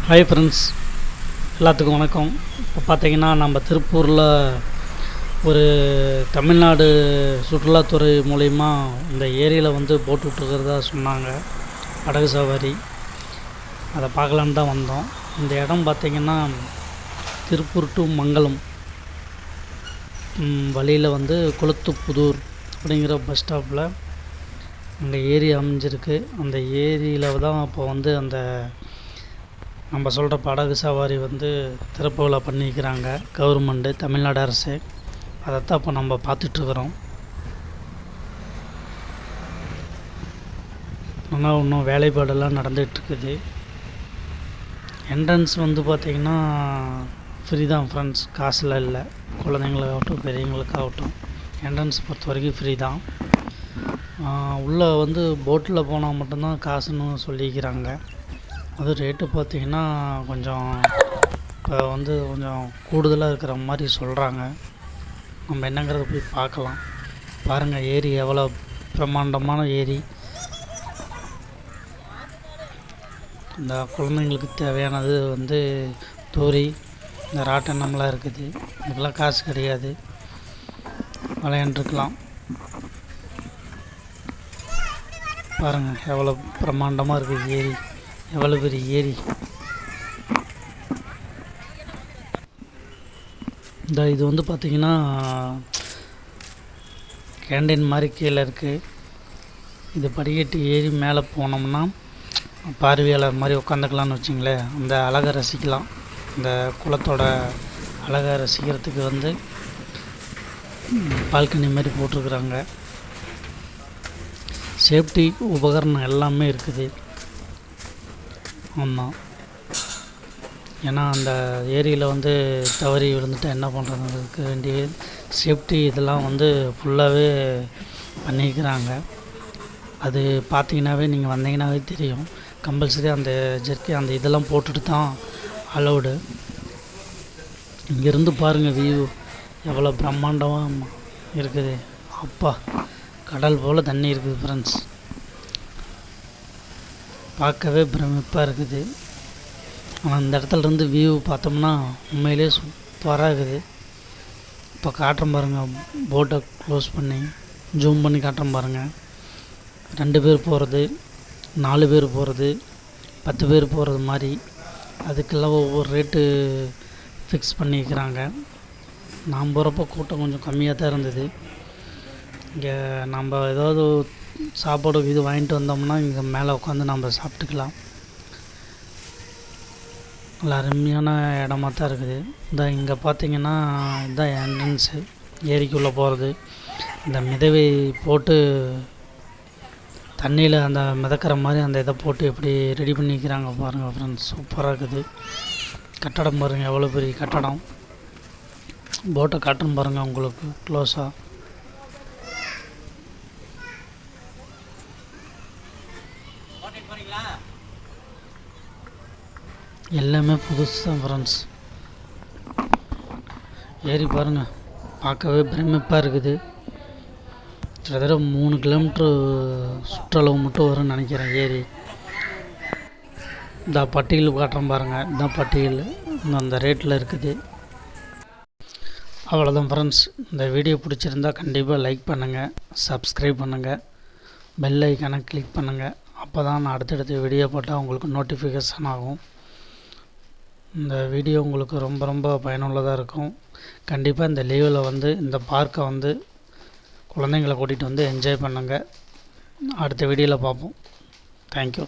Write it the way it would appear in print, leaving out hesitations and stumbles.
Hi friends, எல்லாத்துக்கும் வணக்கம். இப்போ பார்த்தீங்கன்னா நம்ம திருப்பூரில் ஒரு தமிழ்நாடு சுற்றுலாத்துறை மூலிமா இந்த ஏரியில் போட் விட்டுருக்கிறதா சொன்னாங்க. படகு சவாரி அதை பார்க்கலான்னு தான் வந்தோம். இந்த இடம் பார்த்திங்கன்னா திருப்பூர் டு மங்கலம் வழியில் கொளுத்துப்புதூர் அப்படிங்கிற பஸ் ஸ்டாப்பில் அங்கே ஏரி அமைஞ்சிருக்கு. அந்த ஏரியில் தான் இப்போ அந்த நம்ம சொல்கிற படகு சவாரி திறப்பு விழா பண்ணிக்கிறாங்க கவர்மெண்ட்டு, தமிழ்நாடு அரசு. அதைத்தான் இப்போ நம்ம பார்த்துட்ருக்குறோம். ஆனால் இன்னும் வேலைப்பாடெல்லாம் நடந்துகிட்ருக்குது. என்ட்ரன்ஸ் பார்த்திங்கன்னா ஃப்ரீ தான் ஃப்ரெண்ட்ஸ், காசுலாம் இல்லை. குழந்தைங்களுக்காகட்டும் பெரியவங்களுக்காகட்டும் என்ட்ரன்ஸ் பொறுத்த வரைக்கும் ஃப்ரீ தான். உள்ளே போட்டில் போனால் மட்டும்தான் காசுன்னு சொல்லிக்கிறாங்க. அது ரேட்டு பார்த்திங்கன்னா கொஞ்சம் இப்போ கொஞ்சம் கூடுதலாக இருக்கிற மாதிரி சொல்கிறாங்க. நம்ம என்னங்கிறத போய் பார்க்கலாம். பாருங்கள், ஏரி எவ்வளோ பிரம்மாண்டமான ஏரி. இந்த குழந்தைங்களுக்கு தேவையானது தூரி, இந்த ராட்டனம்லாம் இருக்குது. இதுக்கெல்லாம் காசு கிடையாது, விளையாண்டுருக்கலாம். பாருங்கள் எவ்வளோ பிரம்மாண்டமாக இருக்குது ஏரி, எவ்வளோ பெரிய ஏரி. இது பார்த்திங்கன்னா கேண்டீன் மாதிரி கீழே இருக்குது. இது படிக்கட்டு ஏறி மேலே போனோம்னா பார்வையாளர் மாதிரி உட்காந்துக்கலான்னு வச்சிங்களேன். அந்த அழகை ரசிக்கலாம். இந்த குளத்தோட அழகை ரசிக்கிறதுக்கு பால்கனி மாதிரி போட்டிருக்குறாங்க. சேஃப்டி உபகரணம் எல்லாமே இருக்குது. ஆமாம், ஏன்னா அந்த ஏரியில் தவறி விழுந்துட்டு என்ன பண்ணுறதுக்கு வேண்டிய சேஃப்டி இதெல்லாம் ஃபுல்லாகவே பண்ணிக்கிறாங்க. அது பார்த்தீங்கன்னாவே நீங்கள் வந்தீங்கன்னாவே தெரியும். கம்பல்சரி அந்த ஜெர்க்கி அந்த இதெல்லாம் போட்டுட்டு தான் அலௌடு. இங்கேருந்து பாருங்கள், வியூ எவ்வளோ பிரம்மாண்டமாக இருக்குது. அப்பா, கடல் போல் தண்ணி இருக்குது ஃப்ரெண்ட்ஸ். பார்க்கவே பிரமிப்பாக இருக்குது. ஆனால் இந்த இடத்துலேருந்து வியூ பார்த்தோம்னா உண்மையிலே சூப்பராக இருக்குது. இப்போ காட்டுறேன் பாருங்கள், போட்டை க்ளோஸ் பண்ணி ஜூம் பண்ணி காட்டுறேன் பாருங்கள். 2 பேர் போகிறது, 4 பேர் போகிறது, 10 பேர் போகிறது மாதிரி. அதுக்கெல்லாம் ஒவ்வொரு ரேட்டு ஃபிக்ஸ் பண்ணிக்கிறாங்க. நான் போகிறப்போ கூட்டம் கொஞ்சம் கம்மியாக தான் இருந்தது. இங்கே நம்ம ஏதாவது சாப்பாடு இது வாங்கிட்டு வந்தோம்னா இங்கே மேலே உட்காந்து நம்ம சாப்பிட்டுக்கலாம். நல்லா அருமையான இடமா தான் இருக்குது. இங்கே பார்த்திங்கன்னா இதுதான் என்ட்ரன்ஸு, ஏரிக்குள்ளே போகிறது. இந்த மிதவை போட்டு தண்ணியில் அந்த மிதக்கிற மாதிரி அந்த இதை போட்டு எப்படி ரெடி பண்ணிக்கிறாங்க பாருங்கள் ஃப்ரெண்ட்ஸ். சூப்பராக இருக்குது. கட்டடம் பாருங்கள், எவ்வளோ பெரிய கட்டடம். போட்டை காட்டுன்னு பாருங்கள் உங்களுக்கு க்ளோஸாக. எல்லாமே புதுசு தான் ஃப்ரெண்ட்ஸ். ஏரி பாருங்கள், பார்க்கவே பிரமிப்பாக இருக்குது. கிட்டத்தட்ட 3 கிலோமீட்ரு சுற்றளவு மட்டும் வரும்னு நினைக்கிறேன் ஏரி. இந்த பட்டியல் காட்டுறோம் பாருங்கள், இதுதான் பட்டியல். அந்த ரேட்டில் இருக்குது. அவ்வளோதான் ஃப்ரெண்ட்ஸ். இந்த வீடியோ பிடிச்சிருந்தா கண்டிப்பாக லைக் பண்ணுங்கள், சப்ஸ்கிரைப் பண்ணுங்கள், பெல் ஐக்கானை கிளிக் பண்ணுங்கள். அப்போ தான் நான் அடுத்தடுத்த வீடியோ போட்டால் உங்களுக்கு நோட்டிஃபிகேஷன் ஆகும். இந்த வீடியோ உங்களுக்கு ரொம்ப ரொம்ப பயனுள்ளதாக இருக்கும். கண்டிப்பாக இந்த லீவில் இந்த பார்க்கை குழந்தைங்களை கூட்டிகிட்டு என்ஜாய் பண்ணுங்கள். அடுத்த வீடியோவில் பார்ப்போம். தேங்க்யூ.